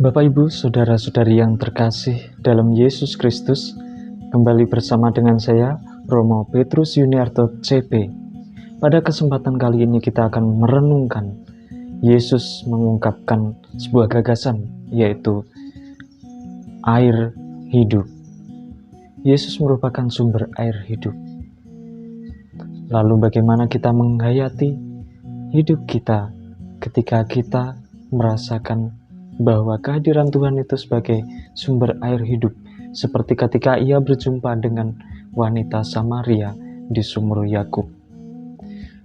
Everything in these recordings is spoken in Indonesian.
Bapak Ibu, saudara-saudari yang terkasih dalam Yesus Kristus, kembali bersama dengan saya, Romo Petrus Yuniarto CP. Pada kesempatan kali ini kita akan merenungkan Yesus mengungkapkan sebuah gagasan, yaitu air hidup. Yesus merupakan sumber air hidup. Lalu bagaimana kita menghayati hidup kita ketika kita merasakan bahwa kehadiran Tuhan itu sebagai sumber air hidup, seperti ketika ia berjumpa dengan wanita Samaria di sumur Yakub.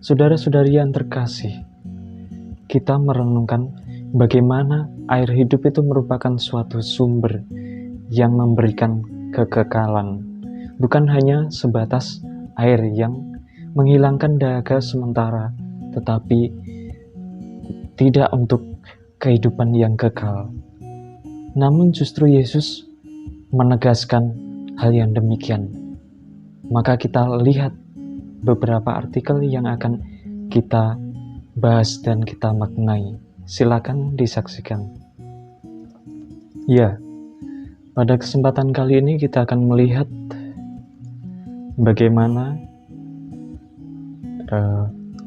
Saudara-saudari yang terkasih, kita merenungkan bagaimana air hidup itu merupakan suatu sumber yang memberikan kekekalan, bukan hanya sebatas air yang menghilangkan dahaga sementara, tetapi tidak untuk kehidupan yang kekal. Namun justru Yesus menegaskan hal yang demikian. Maka kita lihat beberapa artikel yang akan kita bahas dan kita maknai. Silakan disaksikan. Ya, pada kesempatan kali ini kita akan melihat bagaimana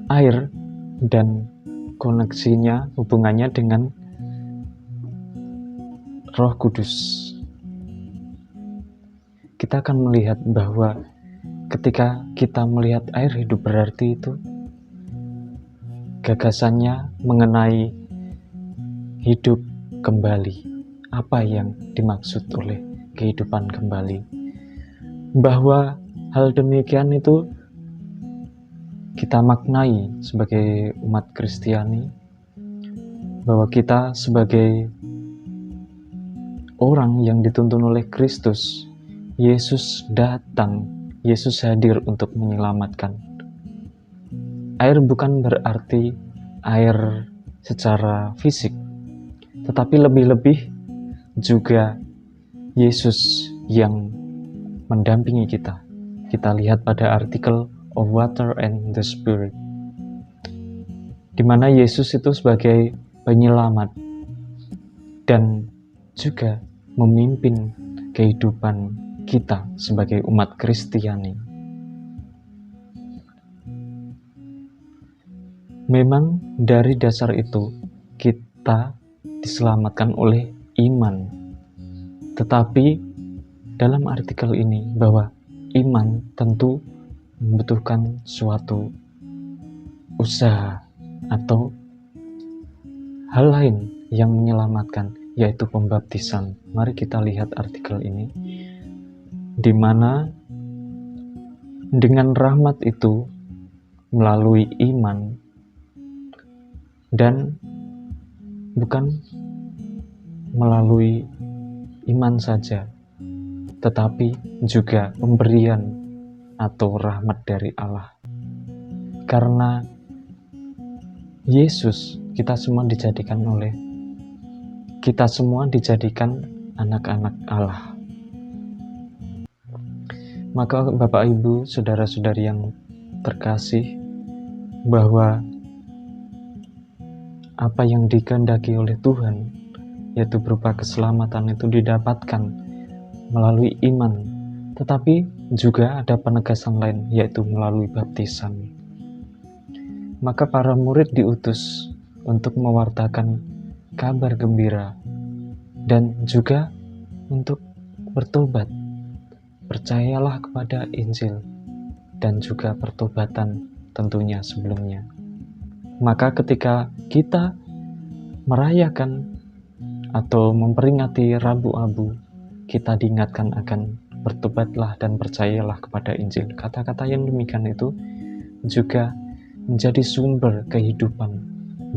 air dan koneksinya, hubungannya dengan Roh Kudus. Kita akan melihat bahwa ketika kita melihat air hidup, berarti itu gagasannya mengenai hidup kembali. Apa yang dimaksud oleh kehidupan kembali? Bahwa hal demikian itu kita maknai sebagai umat Kristiani, bahwa kita sebagai orang yang dituntun oleh Kristus, Yesus datang, Yesus hadir untuk menyelamatkan. Air bukan berarti air secara fisik, tetapi lebih-lebih juga Yesus yang mendampingi kita. Kita lihat pada artikel of Water and the Spirit, di mana Yesus itu sebagai penyelamat dan juga memimpin kehidupan kita sebagai umat Kristiani. Memang dari dasar itu kita diselamatkan oleh iman, tetapi dalam artikel ini bahwa iman tentu membutuhkan suatu usaha atau hal lain yang menyelamatkan, yaitu pembaptisan. Mari kita lihat artikel ini, di mana dengan rahmat itu melalui iman, dan bukan melalui iman saja, tetapi juga pemberian atau rahmat dari Allah. Karena Yesus, kita semua dijadikan anak-anak Allah. Maka Bapak Ibu, saudara-saudari yang terkasih, bahwa apa yang dikehendaki oleh Tuhan, yaitu berupa keselamatan, itu didapatkan melalui iman. Tetapi juga ada penegasan lain, yaitu melalui baptisan. Maka para murid diutus untuk mewartakan kabar gembira dan juga untuk bertobat. Percayalah kepada Injil dan juga pertobatan tentunya sebelumnya. Maka ketika kita merayakan atau memperingati Rabu Abu, kita diingatkan akan bertobatlah dan percayalah kepada Injil. Kata-kata yang demikian itu juga menjadi sumber kehidupan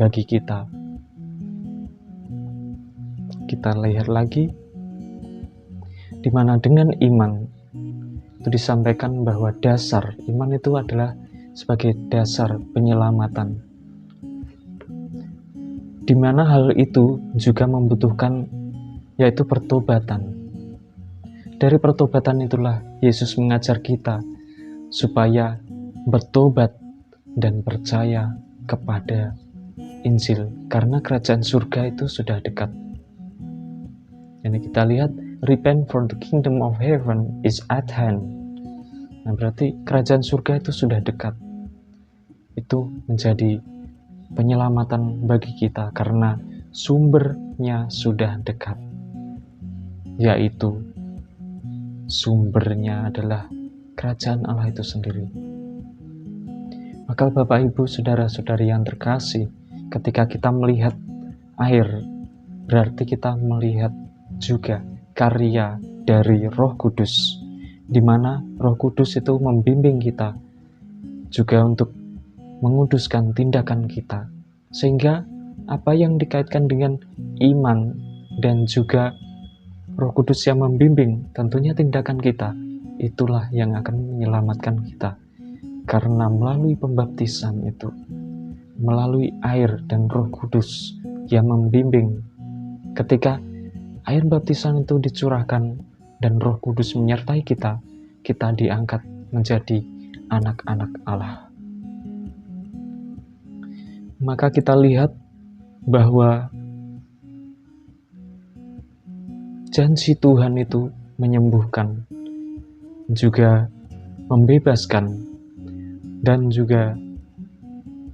bagi kita. kita lihat lagi, di mana dengan iman itu disampaikan bahwa dasar iman itu adalah sebagai dasar penyelamatan, di mana hal itu juga membutuhkan yaitu pertobatan. Dari pertobatan itulah Yesus mengajar kita supaya bertobat dan percaya kepada Injil, karena kerajaan surga itu sudah dekat. Ini kita lihat, repent for the kingdom of heaven is at hand. Nah, berarti kerajaan surga itu sudah dekat. Itu menjadi penyelamatan bagi kita karena sumbernya sudah dekat. Yaitu sumbernya adalah kerajaan Allah itu sendiri. Maka Bapak Ibu saudara-saudari yang terkasih, ketika kita melihat air, berarti kita melihat juga karya dari Roh Kudus, di mana Roh Kudus itu membimbing kita juga untuk menguduskan tindakan kita, sehingga apa yang dikaitkan dengan iman dan juga Roh Kudus yang membimbing tentunya tindakan kita, itulah yang akan menyelamatkan kita. Karena melalui pembaptisan itu, melalui air dan Roh Kudus yang membimbing, ketika air baptisan itu dicurahkan dan Roh Kudus menyertai kita, kita diangkat menjadi anak-anak Allah. Maka kita lihat bahwa janji Tuhan itu menyembuhkan, juga membebaskan, dan juga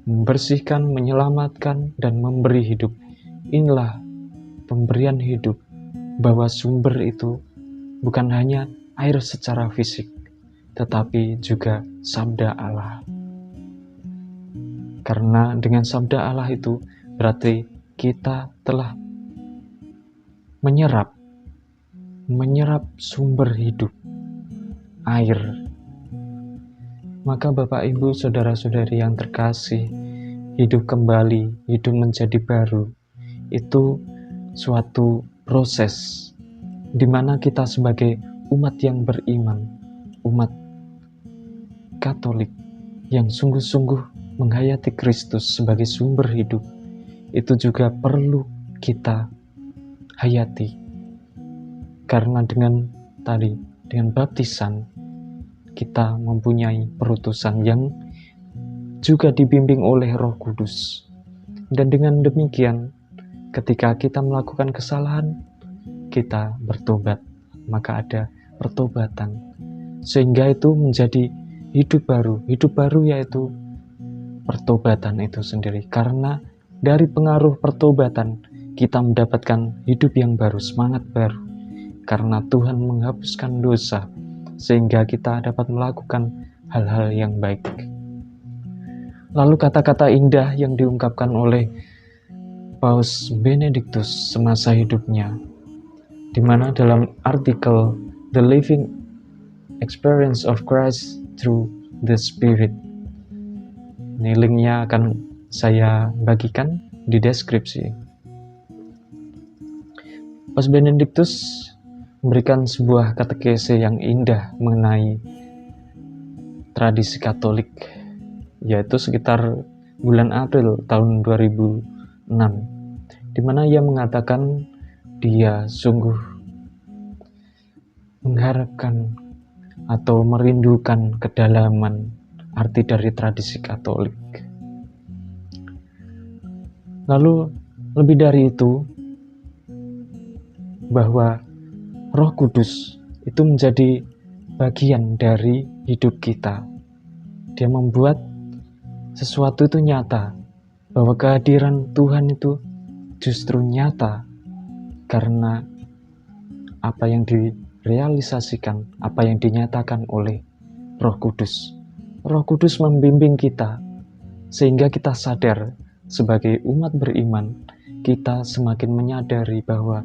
membersihkan, menyelamatkan, dan memberi hidup. Inilah pemberian hidup, bahwa sumber itu bukan hanya air secara fisik, tetapi juga sabda Allah. Karena dengan sabda Allah itu berarti kita telah menyerap sumber hidup, air. Maka Bapak Ibu saudara-saudari yang terkasih, hidup kembali, hidup menjadi baru, itu suatu proses di mana kita sebagai umat yang beriman, umat Katolik yang sungguh-sungguh menghayati Kristus sebagai sumber hidup, itu juga perlu kita hayati. Karena dengan baptisan kita mempunyai perutusan yang juga dibimbing oleh Roh Kudus. Dan dengan demikian, ketika kita melakukan kesalahan, kita bertobat, maka ada pertobatan. Sehingga itu menjadi hidup baru. Hidup baru yaitu pertobatan itu sendiri. Karena dari pengaruh pertobatan, kita mendapatkan hidup yang baru, semangat baru. Karena Tuhan menghapuskan dosa, sehingga kita dapat melakukan hal-hal yang baik. Lalu kata-kata indah yang diungkapkan oleh Paus Benedictus semasa hidupnya, di mana dalam artikel The Living Experience of Christ Through the Spirit, ini linknya akan saya bagikan di deskripsi. Paus Benedictus memberikan sebuah katekese yang indah mengenai tradisi Katolik, yaitu sekitar bulan April tahun 2006, di mana ia mengatakan dia sungguh mengharapkan atau merindukan kedalaman arti dari tradisi Katolik. Lalu lebih dari itu, bahwa Roh Kudus itu menjadi bagian dari hidup kita. Dia membuat sesuatu itu nyata, bahwa kehadiran Tuhan itu justru nyata karena apa yang direalisasikan, apa yang dinyatakan oleh Roh Kudus. Roh Kudus membimbing kita sehingga kita sadar sebagai umat beriman, kita semakin menyadari bahwa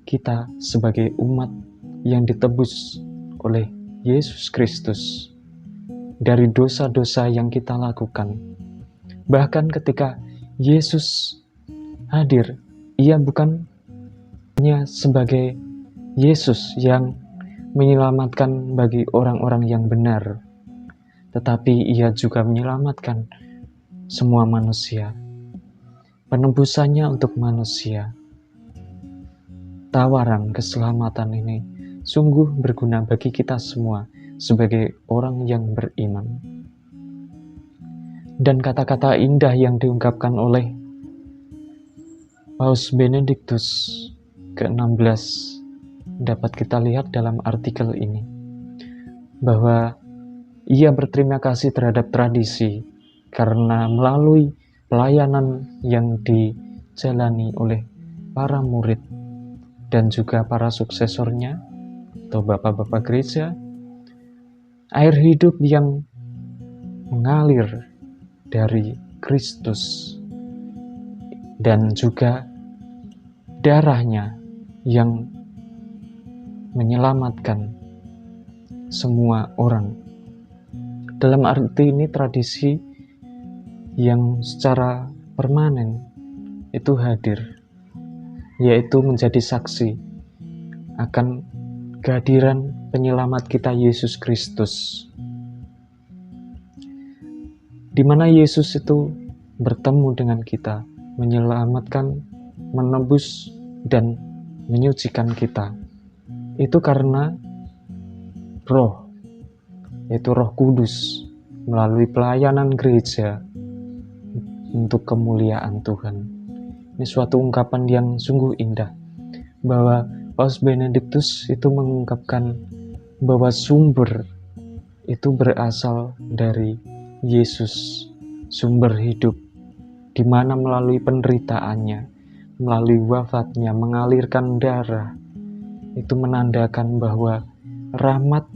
kita sebagai umat yang ditebus oleh Yesus Kristus dari dosa-dosa yang kita lakukan. Bahkan ketika Yesus hadir, ia bukan hanya sebagai Yesus yang menyelamatkan bagi orang-orang yang benar, tetapi Ia juga menyelamatkan semua manusia. Penebusannya untuk manusia. Tawaran keselamatan ini sungguh berguna bagi kita semua sebagai orang yang beriman. Dan kata-kata indah yang diungkapkan oleh Paus Benediktus ke-16 dapat kita lihat dalam artikel ini, bahwa ia berterima kasih terhadap tradisi karena melalui pelayanan yang dijalani oleh para murid dan juga para suksesornya atau bapak-bapak gereja, air hidup yang mengalir dari Kristus dan juga darahnya yang menyelamatkan semua orang. Dalam arti ini tradisi yang secara permanen itu hadir, yaitu menjadi saksi akan kehadiran penyelamat kita Yesus Kristus, di mana Yesus itu bertemu dengan kita, menyelamatkan, menebus, dan menyucikan kita. Itu karena Roh, yaitu Roh Kudus, melalui pelayanan gereja untuk kemuliaan Tuhan. Ini suatu ungkapan yang sungguh indah, bahwa Paus Benediktus itu mengungkapkan bahwa sumber itu berasal dari Yesus, sumber hidup, di mana melalui penderitaannya, melalui wafatnya, mengalirkan darah, itu menandakan bahwa rahmat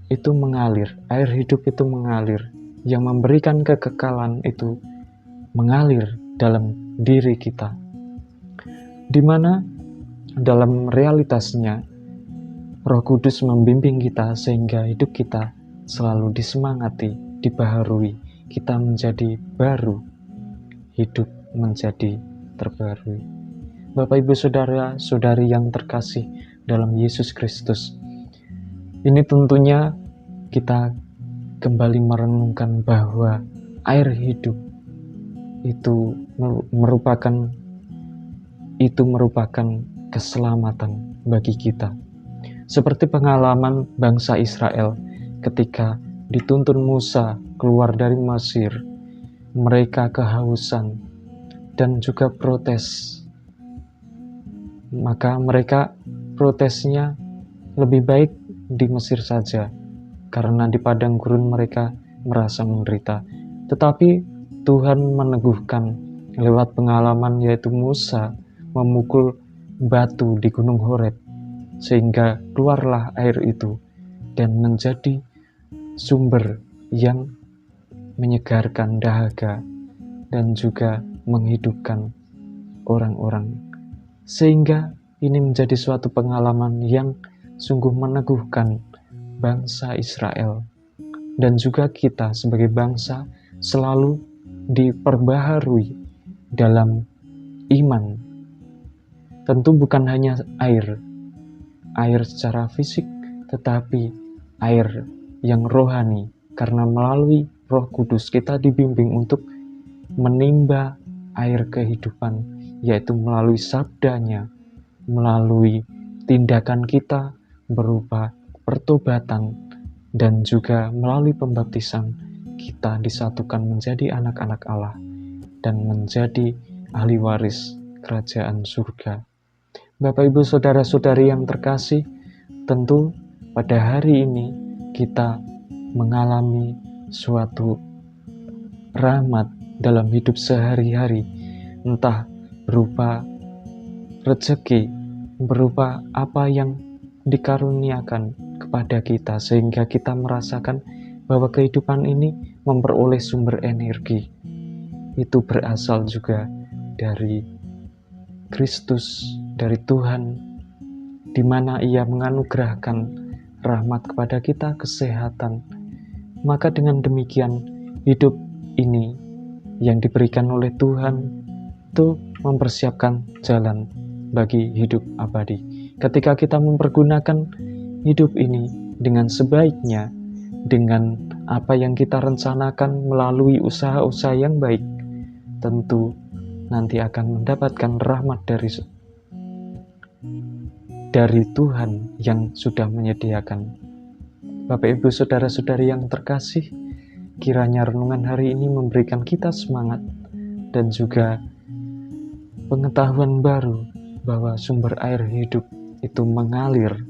itu mengalir, air hidup itu mengalir, yang memberikan kekekalan itu mengalir dalam diri kita, di mana dalam realitasnya Roh Kudus membimbing kita sehingga hidup kita selalu disemangati, dibaharui, kita menjadi baru, hidup menjadi terbarui. Bapak, Ibu, Saudara-saudari yang terkasih dalam Yesus Kristus, ini tentunya kita kembali merenungkan bahwa air hidup itu merupakan keselamatan bagi kita. Seperti pengalaman bangsa Israel ketika dituntun Musa keluar dari Mesir, mereka kehausan dan juga protes. Maka mereka protesnya lebih baik di Mesir saja, karena di padang gurun mereka merasa menderita. Tetapi Tuhan meneguhkan lewat pengalaman, yaitu Musa memukul batu di Gunung Horeb, sehingga keluarlah air itu dan menjadi sumber yang menyegarkan dahaga dan juga menghidupkan orang-orang. Sehingga ini menjadi suatu pengalaman yang sungguh meneguhkan bangsa Israel, dan juga kita sebagai bangsa selalu diperbaharui dalam iman. Tentu bukan hanya air secara fisik, tetapi air yang rohani, karena melalui Roh Kudus kita dibimbing untuk menimba air kehidupan, yaitu melalui sabdanya, melalui tindakan kita berupa pertobatan, dan juga melalui pembaptisan kita disatukan menjadi anak-anak Allah dan menjadi ahli waris kerajaan surga. Bapak, Ibu, Saudara-saudari yang terkasih, tentu pada hari ini kita mengalami suatu rahmat dalam hidup sehari-hari, entah berupa rezeki, berupa apa yang dikaruniakan kepada kita, sehingga kita merasakan bahwa kehidupan ini memperoleh sumber energi. Itu berasal juga dari Kristus, dari Tuhan, di mana Ia menganugerahkan rahmat kepada kita, kesehatan. Maka dengan demikian hidup ini yang diberikan oleh Tuhan itu mempersiapkan jalan bagi hidup abadi. Ketika kita mempergunakan hidup ini dengan sebaiknya, dengan apa yang kita rencanakan melalui usaha-usaha yang baik, tentu nanti akan mendapatkan rahmat dari Tuhan yang sudah menyediakan. Bapak, Ibu, saudara-saudari yang terkasih, kiranya renungan hari ini memberikan kita semangat dan juga pengetahuan baru bahwa sumber air hidup itu mengalir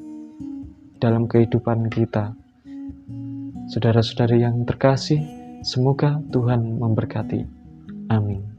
dalam kehidupan kita. Saudara-saudari yang terkasih, semoga Tuhan memberkati. Amin.